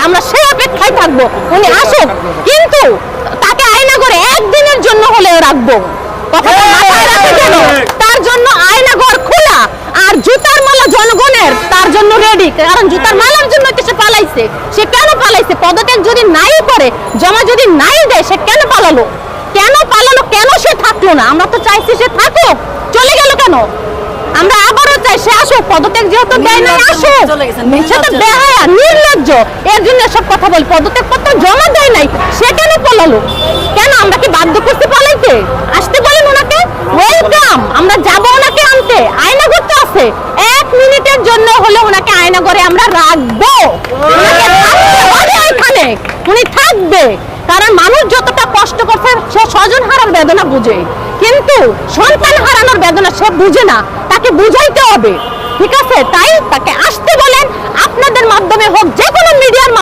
আমরা সেই অপেক্ষায় থাকবো উনি আসুক, কিন্তু তাকে আয়নাঘরে একদিনের জন্য হলেও রাখবো। কথাটা মাথায় রাখে যেন, তার জন্য আয়নাঘর খোলা, আর জুতার মালা জনগণের তার জন্য রেডি। কারণ জুতার মালার জন্য সে পালাইছে। সে কেন পালাইছে? পদত্যাগ যদি নাই করে, জমা যদি নাই দেয়, সে কেন পালালো? কেন সে থাকলো না? আমরা তো চাইছি সে থাকুক, চলে গেল কেন? আমরা আবারও চাই সে আসুক, পদত্যাগ যেহেতু দেয় নাই আসুক। সে তো বেহায়া, নির্লজ্জ, এর জন্য সব কথা বলি। পদত্যাগ পত্র জমা দেয় নাই, সে কেন পালালো? কেন? আমরা কি বাধ্য করতে পালাইতে? আসতে বলেন ওনাকে, ওয়েলকাম, আমরা যাবো ওনাকে আনতে। আয়নাঘর তো আছে, 1 মিনিটের জন্য হলে ওনাকে আয়নাঘরে আমরা রাখবো। ওনাকে থাকতে হবে এখানে, উনি থাকবে। কারণ মানুষ যতটা কষ্ট করছে সে স্বজন হারার বেদনা বুঝে, কিন্তু সন্তান হারানোর বেদনা সে বুঝে না। তাকে বুঝাইতে হবে, ঠিক আছে? তাই তাকে আসতে বলেন, আপনাদের মাধ্যমে হোক, যে কোনো মিডিয়ার